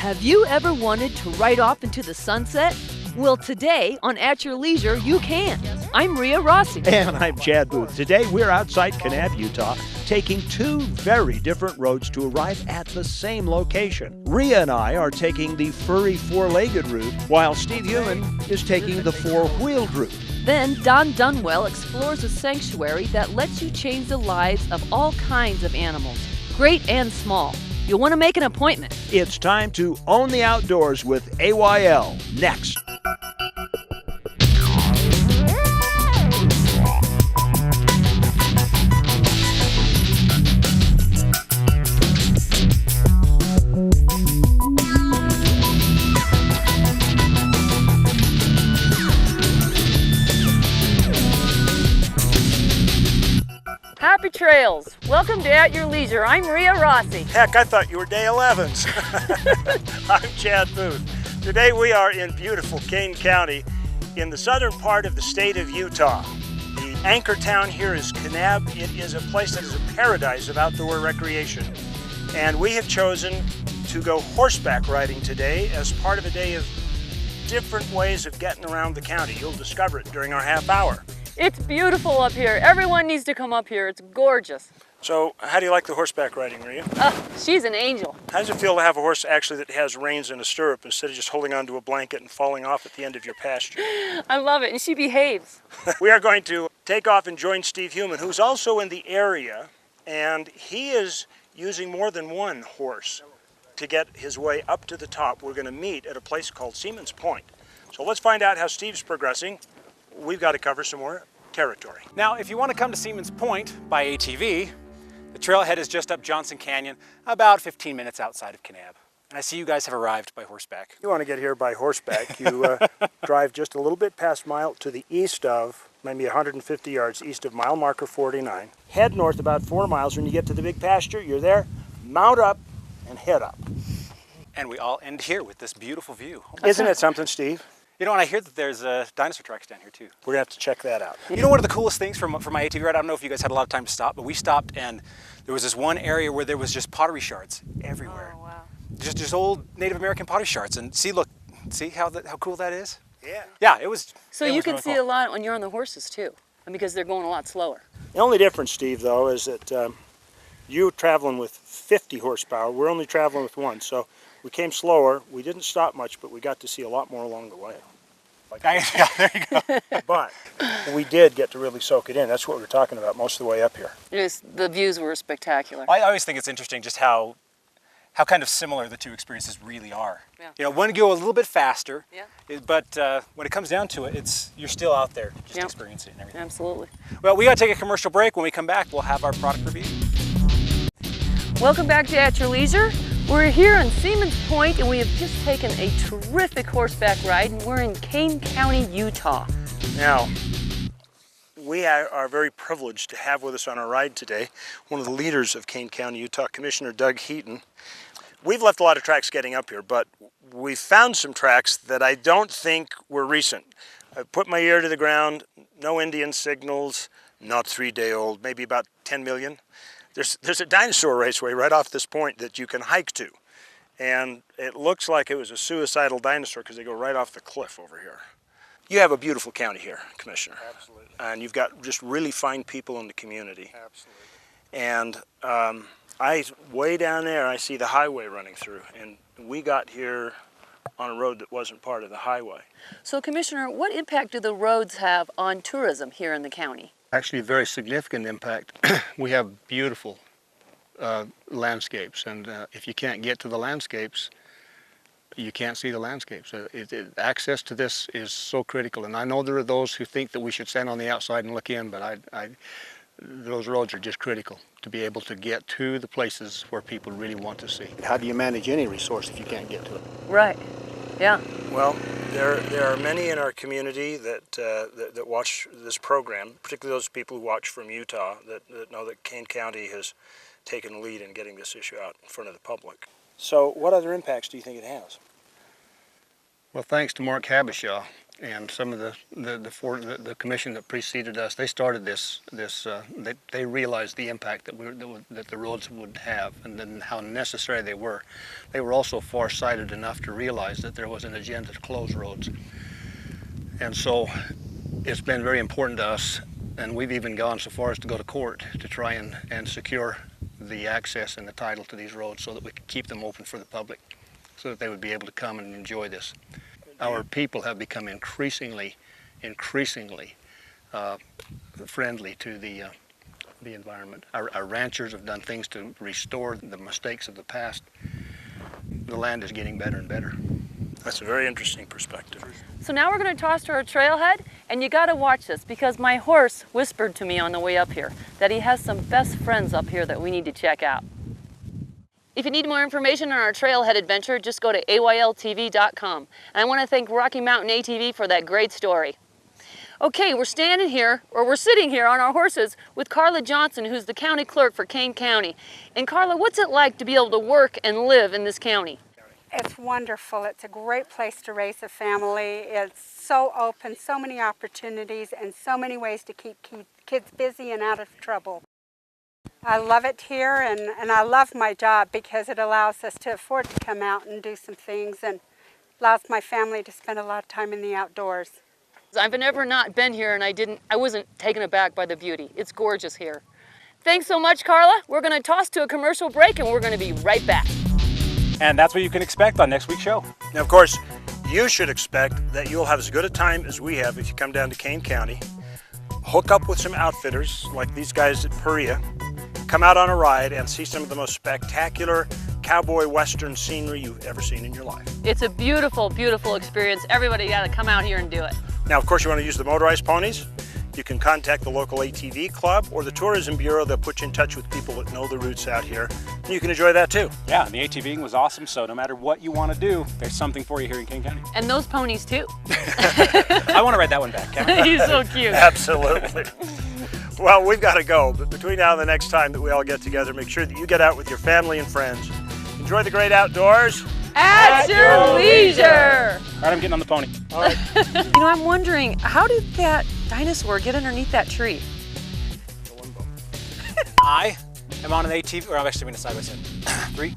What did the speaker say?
Have you ever wanted to ride off into the sunset? Well, today on At Your Leisure, you can. I'm Rhea Rossi. And I'm Chad Booth. Today we're outside Kanab, Utah, taking two very different roads to arrive at the same location. Rhea and I are taking the furry four-legged route, while Steve Human is taking the four-wheeled route. Then Don Dunwell explores a sanctuary that lets you change the lives of all kinds of animals, great and small. You'll want to make an appointment. It's time to own the outdoors with AYL. Next. Happy trails. Welcome to At Your Leisure. I'm Rhea Rossi. Heck, I thought you were day 11s. I'm Chad Booth. Today we are in beautiful Kane County in the southern part of the state of Utah. The anchor town here is Kanab. It is a place that is a paradise of outdoor recreation. And we have chosen to go horseback riding today as part of a day of different ways of getting around the county. You'll discover it during our half hour. It's beautiful up here. Everyone needs to come up here. It's gorgeous. So how do you like the horseback riding, Rhea? She's an angel. How does it feel to have a horse actually that has reins and a stirrup instead of just holding onto a blanket and falling off at the end of your pasture? I love it, and she behaves. We are going to take off and join Steve Human, who's also in the area, and he is using more than one horse to get his way up to the top. We're going to meet at a place called Seaman's Point. So let's find out how Steve's progressing. We've got to cover some more territory. Now, if you want to come to Seaman's Point by ATV, the trailhead is just up Johnson Canyon, about 15 minutes outside of Kanab. And I see you guys have arrived by horseback. You want to get here by horseback, you drive just a little bit past mile to the east of, maybe 150 yards east of mile marker 49. Head north about 4 miles. When you get to the big pasture, you're there, mount up and head up. And we all end here with this beautiful view. Isn't it something, Steve? You know, and I hear that there's dinosaur tracks down here too. We're gonna have to check that out. You know, one of the coolest things from my ATV ride, I don't know if you guys had a lot of time to stop, but we stopped and there was this one area where there was just pottery shards everywhere. Oh, wow. Just old Native American pottery shards. And see, look, see how cool that is? Yeah. Yeah, it was. So you can see a lot when you're on the horses too, because they're going a lot slower. The only difference, Steve, though, is that you're traveling with 50 horsepower. We're only traveling with 1. So we came slower. We didn't stop much, but we got to see a lot more along the way. Yeah, there you go. But we did get to really soak it in. That's what we're talking about most of the way up here. The views were spectacular. I always think it's interesting just how kind of similar the two experiences really are. Yeah. You know, one go a little bit faster, Yeah. but when it comes down to it, you're still out there just experiencing it and everything. Absolutely. Well, we got to take a commercial break. When we come back, we'll have our product review. Welcome back to At Your Leisure. We're here in Seaman's Point, and we have just taken a terrific horseback ride, and we're in Kane County, Utah. Now, we are very privileged to have with us on our ride today one of the leaders of Kane County, Utah, Commissioner Doug Heaton. We've left a lot of tracks getting up here, but we found some tracks that I don't think were recent. I put my ear to the ground, no Indian signals, not 3-day-old, maybe about 10 million. There's a dinosaur raceway right off this point that you can hike to. And it looks like it was a suicidal dinosaur because they go right off the cliff over here. You have a beautiful county here, Commissioner. Absolutely. And you've got just really fine people in the community. Absolutely. And way down there, I see the highway running through. And we got here on a road that wasn't part of the highway. So, Commissioner, what impact do the roads have on tourism here in the county? Actually, a very significant impact. We have beautiful landscapes, and if you can't get to the landscapes, you can't see the landscapes. Access to this is so critical, and I know there are those who think that we should stand on the outside and look in, but those roads are just critical to be able to get to the places where people really want to see. How do you manage any resource if you can't get to it? Right. Yeah. Well, there are many in our community that watch this program, particularly those people who watch from Utah, that know that Kane County has taken the lead in getting this issue out in front of the public. So what other impacts do you think it has? Well, thanks to Mark Habishaw, and some of the commission that preceded us, they started this. They realized the impact that the roads would have, and then how necessary they were. They were also far-sighted enough to realize that there was an agenda to close roads, and so it's been very important to us. And we've even gone so far as to go to court to try and secure the access and the title to these roads so that we could keep them open for the public, so that they would be able to come and enjoy this. Our people have become increasingly friendly to the environment. Our ranchers have done things to restore the mistakes of the past. The land is getting better and better. That's a very interesting perspective. So now we're going to toss to our trailhead, and you got to watch this because my horse whispered to me on the way up here that he has some best friends up here that we need to check out. If you need more information on our trailhead adventure, just go to AYLTV.com. And I want to thank Rocky Mountain ATV for that great story. Okay, we're sitting here on our horses with Carla Johnson, who's the county clerk for Kane County. And Carla, what's it like to be able to work and live in this county? It's wonderful. It's a great place to raise a family. It's so open, so many opportunities, and so many ways to keep kids busy and out of trouble. I love it here, and I love my job because it allows us to afford to come out and do some things and allows my family to spend a lot of time in the outdoors. I've never not been here, and I wasn't taken aback by the beauty. It's gorgeous here. Thanks so much, Carla. We're going to toss to a commercial break, and we're going to be right back. And that's what you can expect on next week's show. Now, of course, you should expect that you'll have as good a time as we have if you come down to Kane County, hook up with some outfitters like these guys at Perea, come out on a ride and see some of the most spectacular cowboy western scenery you've ever seen in your life. It's a beautiful, beautiful experience. Everybody got to come out here and do it. Now, of course, you want to use the motorized ponies. You can contact the local ATV club or the Tourism Bureau. They'll put you in touch with people that know the routes out here. And you can enjoy that too. Yeah, and the ATVing was awesome, so no matter what you want to do, there's something for you here in Kane County. And those ponies too. I want to ride that one back, Kevin. He's so cute. Absolutely. Well, we've got to go, but between now and the next time that we all get together, make sure that you get out with your family and friends. Enjoy the great outdoors. At your leisure. All right, I'm getting on the pony. All right. You know, I'm wondering, how did that dinosaur get underneath that tree? I am on an ATV, or I'm actually going to side by side. 3,